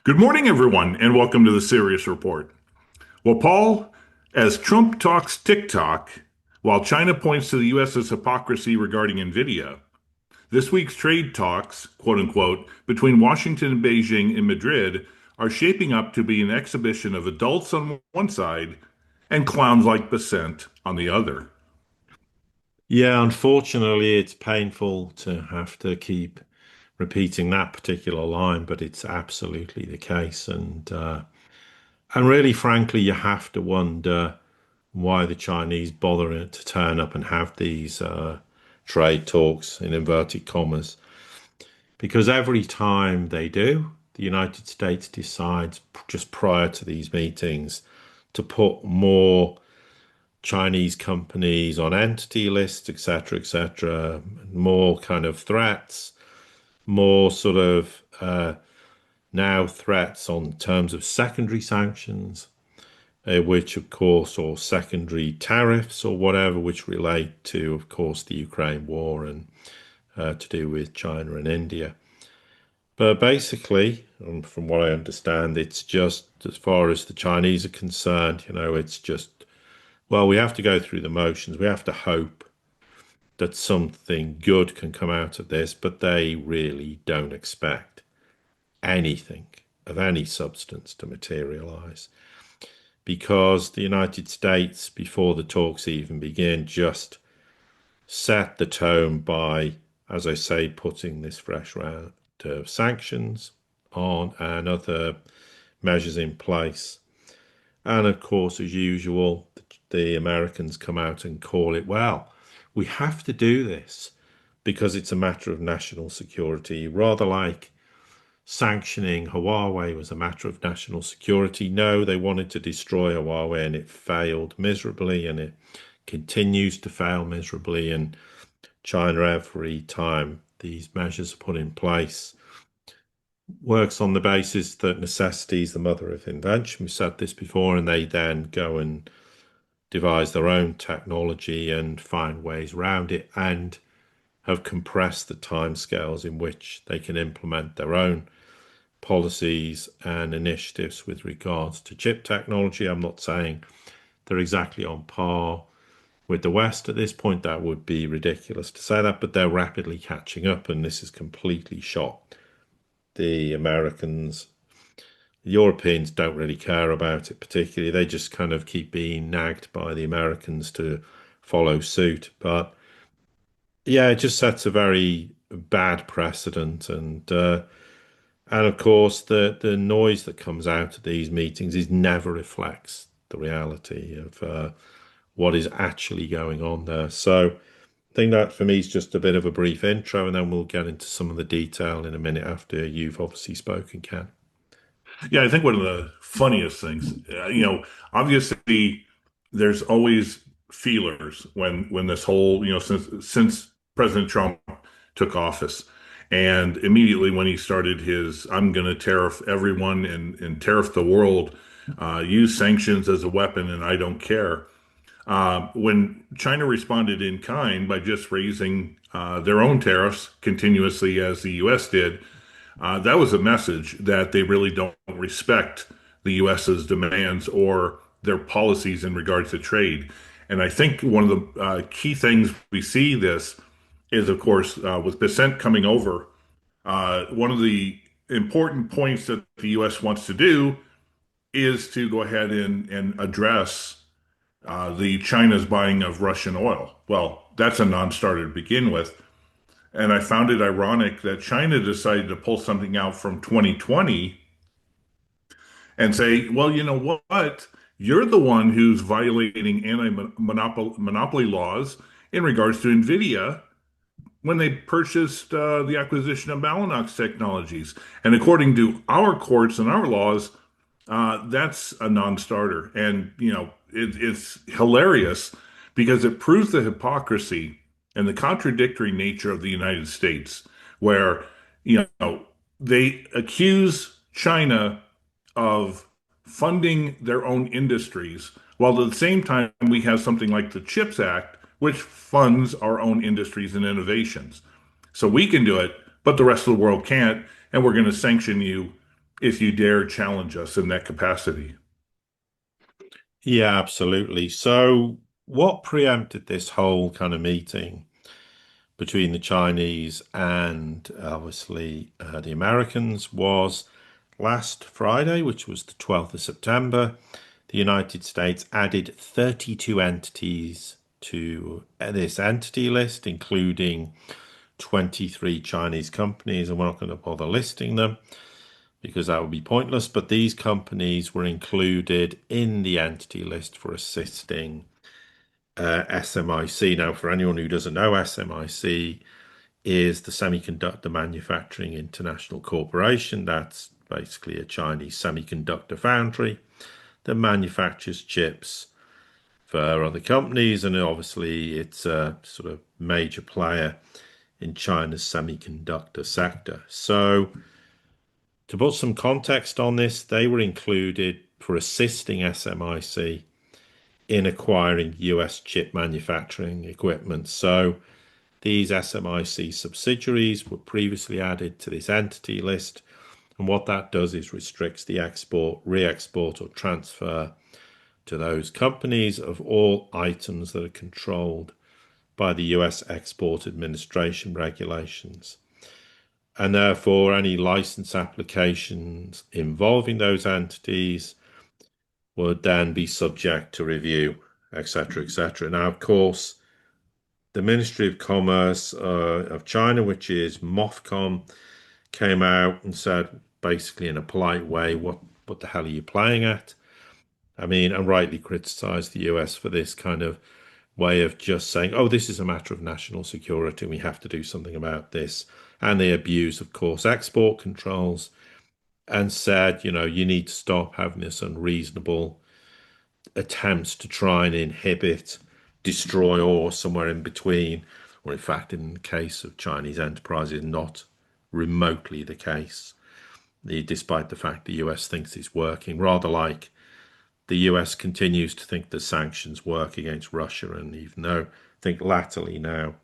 Good morning, everyone, and welcome to the Sirius Report. Well, Paul, as Trump talks TikTok, while China points to the U.S.'s hypocrisy regarding NVIDIA, this week's trade talks, quote unquote, between Washington and Beijing and Madrid are shaping up to be an exhibition of adults on one side and clowns like Basent on the other. Yeah, unfortunately, it's painful to have to keep repeating that particular line, but it's absolutely the case. And really, frankly, you have to wonder why the Chinese bother to turn up and have these trade talks in inverted commas. Because every time they do, the United States decides just prior to these meetings to put more Chinese companies on entity lists, etc., more kind of threats, more sort of now threats on terms of secondary sanctions, which of course, or secondary tariffs or whatever, which relate to, of course, the Ukraine war and to do with China and India. But basically, from what I understand, it's just as far as the Chinese are concerned, it's just, well, we have to go through the motions. We have to hope that something good can come out of this, but they really don't expect anything of any substance to materialize because the United States, before the talks even begin, just set the tone by, as I say, putting this fresh round of sanctions on and other measures in place. And of course, as usual, the Americans come out and call it, well, we have to do this because it's a matter of national security, rather like sanctioning Huawei was a matter of national security. No, they wanted to destroy Huawei and it failed miserably and it continues to fail miserably. And China, every time these measures are put in place, works on the basis that necessity is the mother of invention. We said this before, and they then go and devise their own technology and find ways around it and have compressed the timescales in which they can implement their own policies and initiatives with regards to chip technology. I'm not saying they're exactly on par with the West at this point. That would be ridiculous to say that, but they're rapidly catching up, and this has completely shot the Americans. The Europeans don't really care about it particularly. They just kind of keep being nagged by the Americans to follow suit. But yeah, it just sets a very bad precedent. And of course, the noise that comes out of these meetings is never reflects the reality of what is actually going on there. So I think that for me is just a bit of a brief intro, and then we'll get into some of the detail in a minute after you've obviously spoken, Ken. Yeah, I think one of the funniest things, obviously there's always feelers when this whole, since President Trump took office, and immediately when he started his "I'm going to tariff everyone and tariff the world, use sanctions as a weapon, and I don't care." When China responded in kind by just raising their own tariffs continuously, as the U.S. did, that was a message that they really don't respect the U.S.'s demands or their policies in regards to trade. And I think one of the key things we see this is, of course, with Bissent coming over, one of the important points that the U.S. wants to do is to go ahead and address the China's buying of Russian oil. Well, that's a non-starter to begin with. And I found it ironic that China decided to pull something out from 2020 and say, well, you know what? You're the one who's violating anti-monopoly laws in regards to NVIDIA when they purchased the acquisition of Mellanox Technologies. And according to our courts and our laws, that's a non-starter. And, it's hilarious because it proves the hypocrisy and the contradictory nature of the United States, where, they accuse China of funding their own industries, while at the same time we have something like the CHIPS Act, which funds our own industries and innovations. So we can do it, but the rest of the world can't, and we're going to sanction you if you dare challenge us in that capacity. Yeah, absolutely. So, what preempted this whole kind of meeting between the Chinese and obviously the Americans was last Friday, which was the 12th of September. The United States added 32 entities to this entity list, including 23 Chinese companies, and we're not going to bother listing them because that would be pointless. But these companies were included in the entity list for assisting SMIC. Now, for anyone who doesn't know, SMIC is the Semiconductor Manufacturing International Corporation. That's basically a Chinese semiconductor foundry that manufactures chips for other companies, and obviously it's a sort of major player in China's semiconductor sector. So, to put some context on this, they were included for assisting SMIC in acquiring US chip manufacturing equipment. So, these SMIC subsidiaries were previously added to this entity list, and what that does is restricts the export, re-export, or transfer to those companies of all items that are controlled by the US Export Administration regulations. And therefore, any license applications involving those entities would then be subject to review, etc., etc. Now, of course, the Ministry of Commerce of China, which is MOFCOM, came out and said, basically in a polite way, what the hell are you playing at? I mean, and rightly criticized the US for this kind of way of just saying, oh, this is a matter of national security and we have to do something about this. And they abuse, of course, export controls and said, you need to stop having this unreasonable attempts to try and inhibit, destroy, or somewhere in between, or in fact, in the case of Chinese enterprises, not remotely the case, despite the fact the US thinks it's working, rather like the US continues to think the sanctions work against Russia. And even though I think latterly now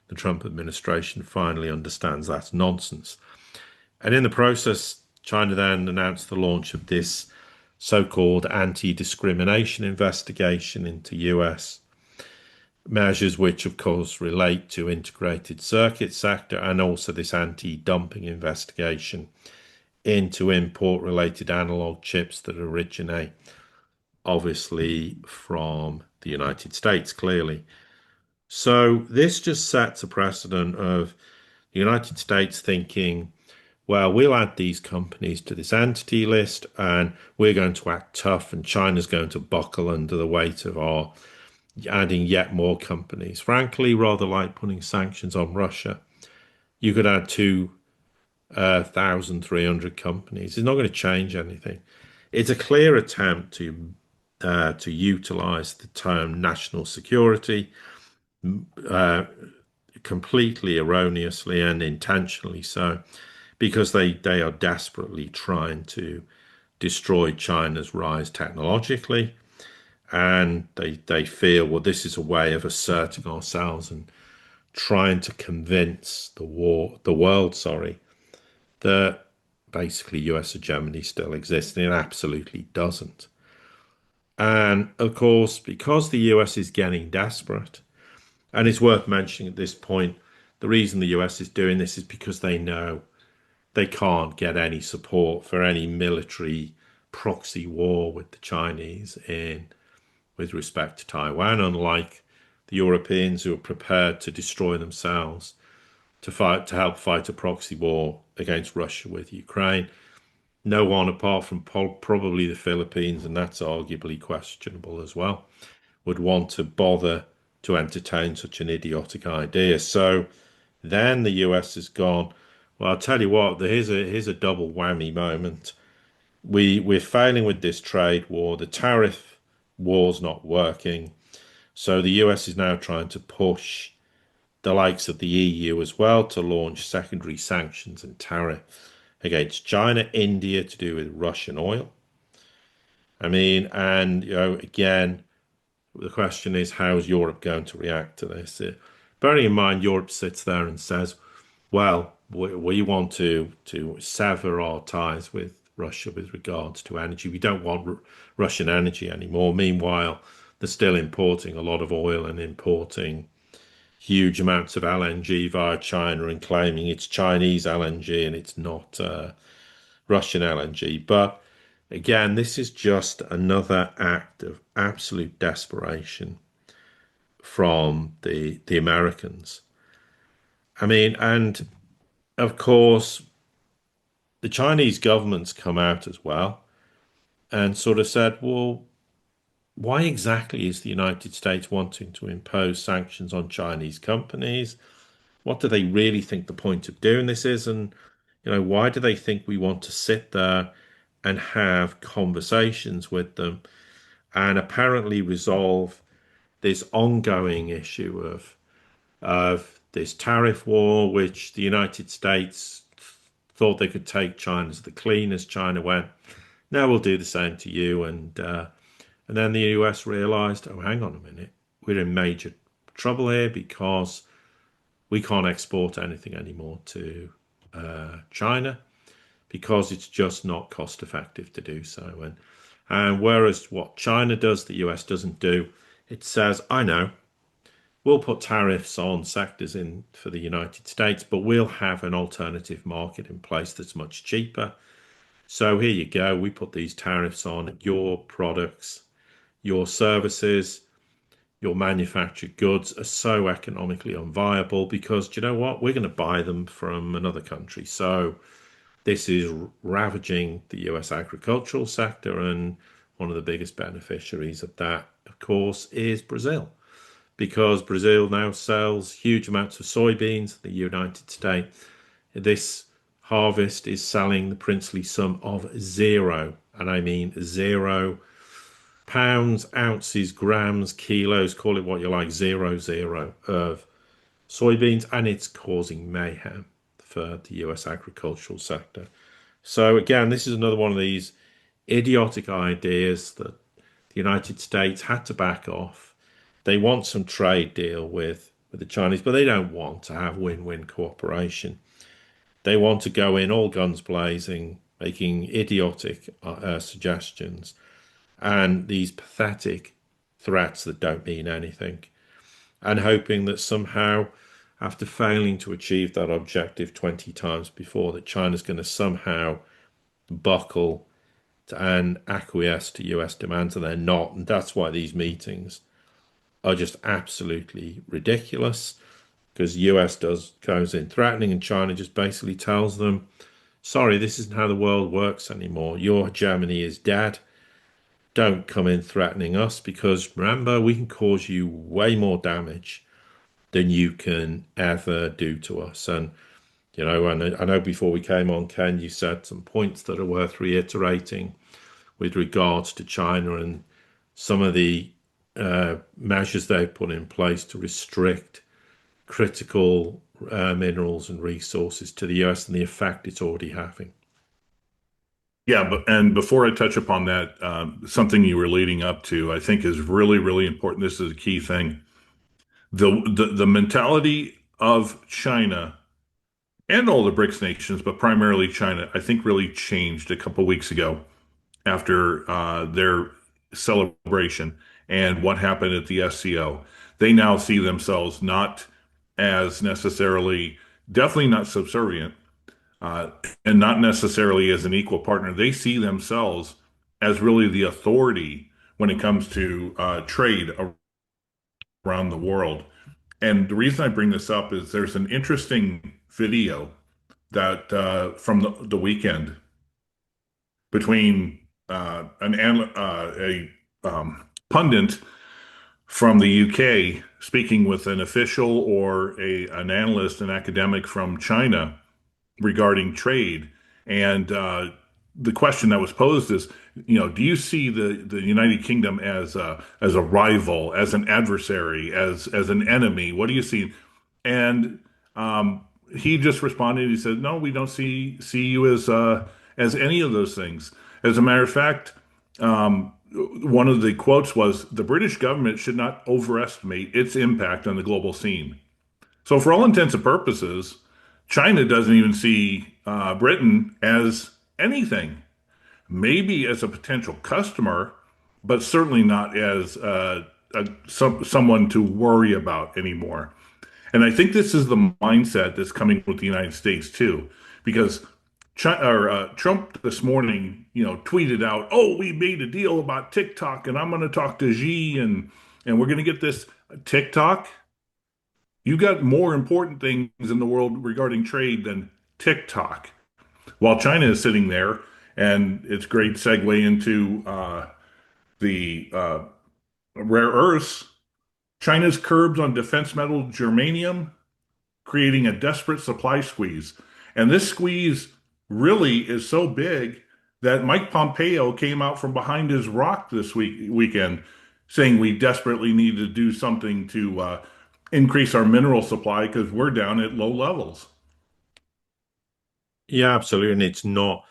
the Trump administration finally understands that's nonsense. And in the process, China then announced the launch of this so-called anti-discrimination investigation into US measures, which of course relate to integrated circuit sector, and also this anti-dumping investigation into import-related analog chips that originate obviously from the United States, clearly. So this just sets a precedent of the United States thinking, well, we'll add these companies to this entity list and we're going to act tough, and China's going to buckle under the weight of our adding yet more companies. Frankly, rather like putting sanctions on Russia, you could add 2,300 companies. It's not going to change anything. It's a clear attempt to utilize the term national security uh, completely erroneously and intentionally so, because they are desperately trying to destroy China's rise technologically, and they feel, well, this is a way of asserting ourselves and trying to convince the world, that basically US hegemony still exists, and it absolutely doesn't. And of course, because the US is getting desperate, and it's worth mentioning at this point, the reason the US is doing this is because they know they can't get any support for any military proxy war with the Chinese in with respect to Taiwan, unlike the Europeans who are prepared to destroy themselves to help fight a proxy war against Russia with Ukraine. No one apart from probably the Philippines, and that's arguably questionable as well, would want to bother to entertain such an idiotic idea. So then the US has gone, well, I'll tell you what, here's a double whammy moment. We're failing with this trade war. The tariff war's not working. So the US is now trying to push the likes of the EU as well to launch secondary sanctions and tariff against China, India to do with Russian oil. I mean, and again, the question is, how is Europe going to react to this? Bearing in mind, Europe sits there and says, well, we want to sever our ties with Russia with regards to energy. We don't want Russian energy anymore. Meanwhile, they're still importing a lot of oil and importing huge amounts of LNG via China and claiming it's Chinese LNG and it's not Russian LNG. But again, this is just another act of absolute desperation from the Americans. I mean, and of course, the Chinese government's come out as well and sort of said, well, why exactly is the United States wanting to impose sanctions on Chinese companies? What do they really think the point of doing this is? And, why do they think we want to sit there and have conversations with them and apparently resolve this ongoing issue of this tariff war, which the United States thought they could take China as the clean as China went. Now we'll do the same to you. And then the US realized, oh, hang on a minute, we're in major trouble here because we can't export anything anymore to China because it's just not cost effective to do so. And whereas what China does, the US doesn't do, it says, I know, we'll put tariffs on sectors in for the United States, but we'll have an alternative market in place that's much cheaper. So here you go. We put these tariffs on your products, your services, your manufactured goods are so economically unviable because do you know what? We're going to buy them from another country. So this is ravaging the US agricultural sector, and one of the biggest beneficiaries of that, of course, is Brazil because Brazil now sells huge amounts of soybeans in the United States. This harvest is selling the princely sum of zero, and I mean zero pounds, ounces, grams, kilos, call it what you like, zero, zero of soybeans, and it's causing mayhem for the US agricultural sector. So again, this is another one of these idiotic ideas that the United States had to back off. They want some trade deal with the Chinese, but they don't want to have win-win cooperation. They want to go in all guns blazing, making idiotic suggestions and these pathetic threats that don't mean anything, and hoping that somehow, after failing to achieve that objective 20 times before, that China's going to somehow buckle and acquiesce to US demands, and they're not. And that's why these meetings are just absolutely ridiculous because US goes in threatening and China just basically tells them, sorry, this isn't how the world works anymore. Your hegemony is dead. Don't come in threatening us because remember, we can cause you way more damage than you can ever do to us. And, and I know before we came on, Ken, you said some points that are worth reiterating with regards to China and some of the measures they've put in place to restrict critical minerals and resources to the US and the effect it's already having. Yeah, and before I touch upon that, something you were leading up to, I think is really, really important. This is a key thing. The mentality of China and all the BRICS nations, but primarily China, I think really changed a couple weeks ago after their celebration and what happened at the SCO. They now see themselves not as necessarily, definitely not subservient, uh, and not necessarily as an equal partner. They see themselves as really the authority when it comes to trade around the world. And the reason I bring this up is there's an interesting video that from the weekend between a pundit from the UK speaking with an official or an analyst, an academic from China regarding trade. And the question that was posed is, do you see the United Kingdom as a rival, as an adversary, as an enemy? What do you see? And he just responded. He said, "No, we don't see you as any of those things. As a matter of fact." One of the quotes was, "The British government should not overestimate its impact on the global scene." So, for all intents and purposes, China doesn't even see Britain as anything. maybe as a potential customer, but certainly not as someone to worry about anymore. And I think this is the mindset that's coming with the United States too, because Trump this morning, tweeted out, "Oh, we made a deal about TikTok, and I'm going to talk to Xi, and we're going to get this TikTok." You got more important things in the world regarding trade than TikTok. While China is sitting there, and it's great segue into the rare earths. China's curbs on defense metal germanium, creating a desperate supply squeeze. And this squeeze really is so big that Mike Pompeo came out from behind his rock this weekend saying we desperately need to do something to increase our mineral supply because we're down at low levels. Yeah, absolutely. And it's not,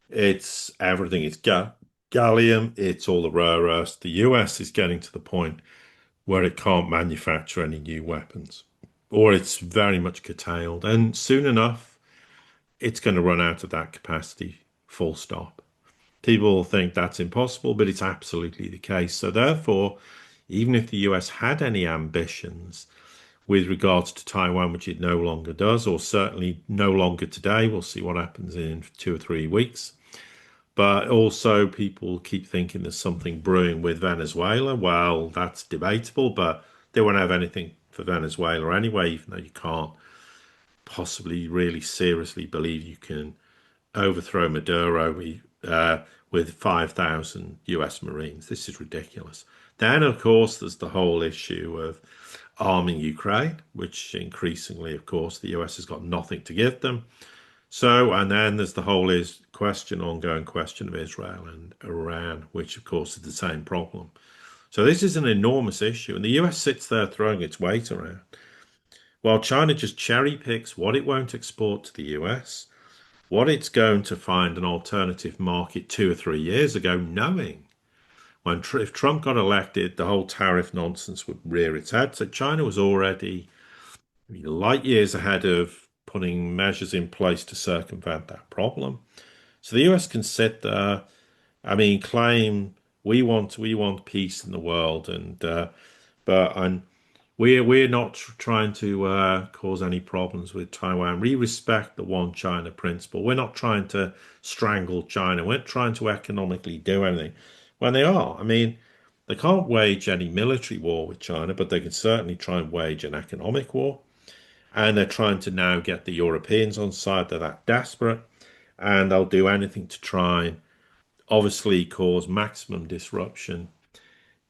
it's everything. It's gallium, it's all the rare earths. The US is getting to the point where it can't manufacture any new weapons, or it's very much curtailed. And soon enough, it's going to run out of that capacity, full stop. People think that's impossible, but it's absolutely the case. So, therefore, even if the US had any ambitions with regards to Taiwan, which it no longer does, or certainly no longer today, we'll see what happens in 2 or 3 weeks. But also, people keep thinking there's something brewing with Venezuela. Well, that's debatable, but they won't have anything for Venezuela anyway, even though you can't possibly really seriously believe you can overthrow Maduro with 5,000 US Marines. This is ridiculous. Then, of course, there's the whole issue of arming Ukraine, which increasingly, of course, the US has got nothing to give them. So, and then there's the whole ongoing question of Israel and Iran, which of course is the same problem. So this is an enormous issue, and the US sits there throwing its weight around, while China just cherry picks what it won't export to the US, what it's going to find an alternative market 2 or 3 years ago, knowing if Trump got elected, the whole tariff nonsense would rear its head. So China was already light years ahead of putting measures in place to circumvent that problem. So the US can sit there, claim we want peace in the world, but we're not trying to cause any problems with Taiwan. We respect the one China principle. We're not trying to strangle China. We're not trying to economically do anything. When they are, they can't wage any military war with China, but they can certainly try and wage an economic war. And they're trying to now get the Europeans on side. They're that desperate, and they'll do anything to try and obviously cause maximum disruption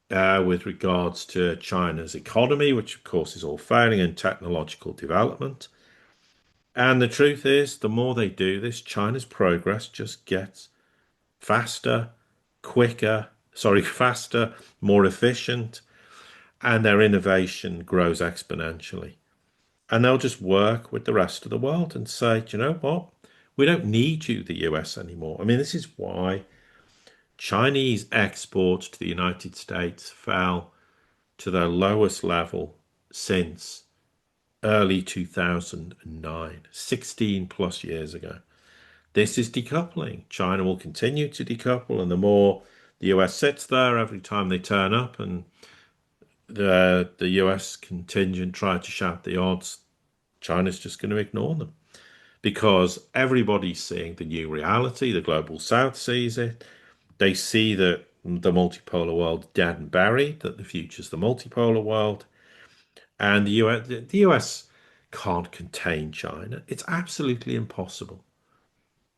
with regards to China's economy, which of course is all failing, and technological development. And the truth is, the more they do this, China's progress just gets faster, faster, more efficient, and their innovation grows exponentially. And they'll just work with the rest of the world and say, do you know what? We don't need you, the US, anymore. This is why Chinese exports to the United States fell to their lowest level since early 2009, 16 plus years ago. This is decoupling. China will continue to decouple, and the more the US sits there every time they turn up and the US contingent try to shout the odds, China's just going to ignore them because everybody's seeing the new reality. The global south sees it. They see that the multipolar world's dead and buried, that the future's the multipolar world. And the US can't contain China. It's absolutely impossible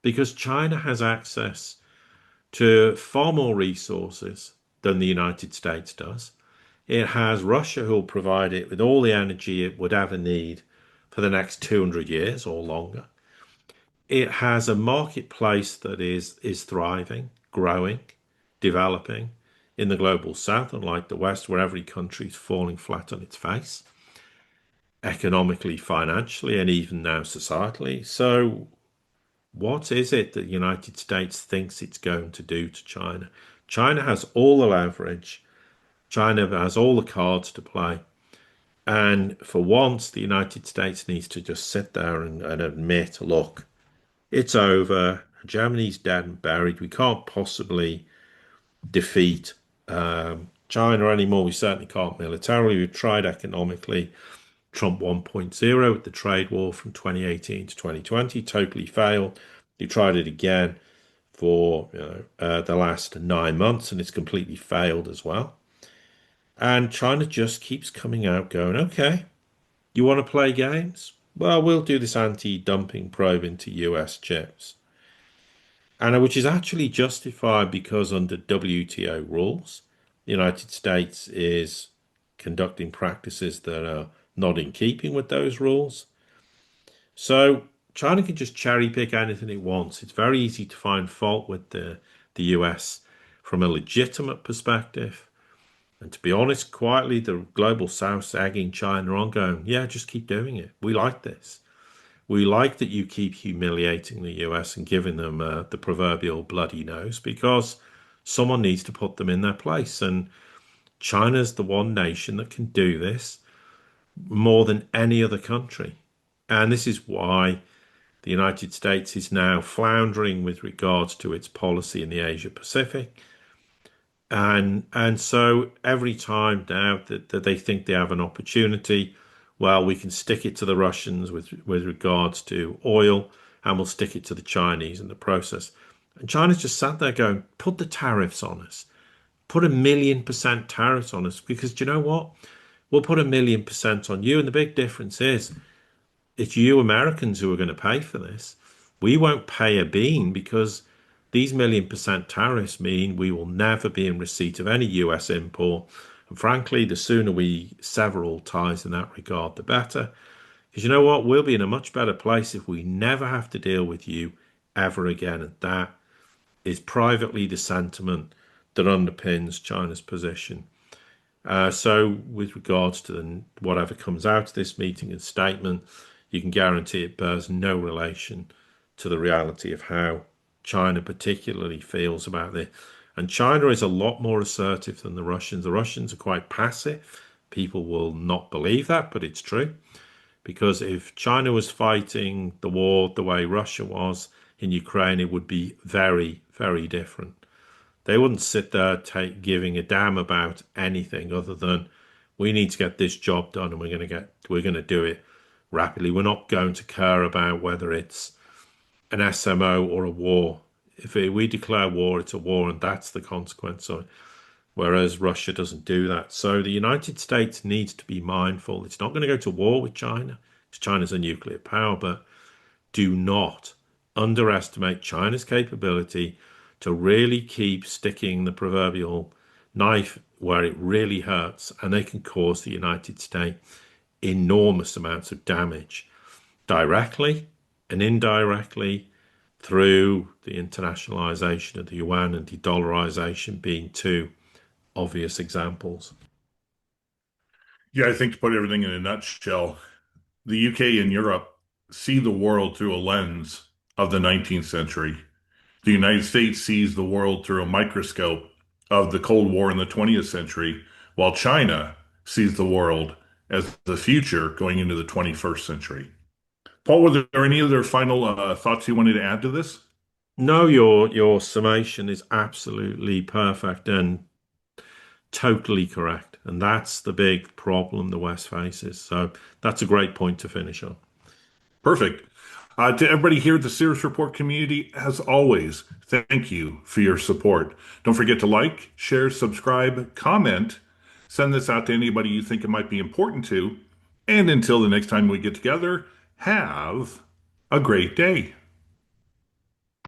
because China has access to far more resources than the United States does. It has Russia who will provide it with all the energy it would ever need for the next 200 years or longer. It has a marketplace that is thriving, growing, developing in the global south, unlike the West, where every country is falling flat on its face, economically, financially, and even now societally. So, what is it that the United States thinks it's going to do to China? China has all the leverage, China has all the cards to play. And for once, the United States needs to just sit there and admit, look, it's over. Germany's dead and buried. We can't possibly defeat China anymore. We certainly can't militarily. We've tried economically. Trump 1.0 with the trade war from 2018 to 2020 totally failed. He tried it again for the last 9 months, and it's completely failed as well. And China just keeps coming out going, okay, you want to play games? Well, we'll do this anti-dumping probe into US chips. And which is actually justified because under WTO rules, the United States is conducting practices that are not in keeping with those rules. So China can just cherry pick anything it wants. It's very easy to find fault with the US from a legitimate perspective. And to be honest, quietly, the global South's egging China on, going, yeah, just keep doing it. We like this. We like that you keep humiliating the US and giving them the proverbial bloody nose because someone needs to put them in their place. And China's the one nation that can do this more than any other country. And this is why the United States is now floundering with regards to its policy in the Asia Pacific. And so every time now that they think they have an opportunity, well, we can stick it to the Russians with regards to oil, and we'll stick it to the Chinese in the process. And China's just sat there going, put the tariffs on us, put 1,000,000% tariffs on us, because do you know what? We'll put 1,000,000% on you. And the big difference is it's you Americans who are going to pay for this. We won't pay a bean because these 1,000,000% tariffs mean we will never be in receipt of any US import. And frankly, the sooner we sever all ties in that regard, the better. Because you know what? We'll be in a much better place if we never have to deal with you ever again. And that is privately the sentiment that underpins China's position. So, with regards to whatever comes out of this meeting and statement, you can guarantee it bears no relation to the reality of how China particularly feels about this. And China is a lot more assertive than the Russians. The Russians are quite passive. People will not believe that, but it's true. Because if China was fighting the war the way Russia was in Ukraine, it would be very, very different. They wouldn't sit there giving a damn about anything other than we need to get this job done and we're going to do it rapidly. We're not going to care about whether it's an SMO or a war. If we declare war, it's a war, and that's the consequence of it. Whereas Russia doesn't do that. So the United States needs to be mindful. It's not going to go to war with China because China's a nuclear power, but do not underestimate China's capability to really keep sticking the proverbial knife where it really hurts, and they can cause the United States enormous amounts of damage directly and indirectly through the internationalization of the yuan and de-dollarization being two obvious examples. Yeah, I think to put everything in a nutshell, the UK and Europe see the world through a lens of the 19th century. The United States sees the world through a microscope of the Cold War in the 20th century, while China sees the world as the future going into the 21st century. Paul, were there any other final thoughts you wanted to add to this? No, your summation is absolutely perfect and totally correct. And that's the big problem the West faces. So that's a great point to finish on. Perfect. To everybody here at the Sirius Report community, as always, thank you for your support. Don't forget to like, share, subscribe, comment, send this out to anybody you think it might be important to. And until the next time we get together, have a great day.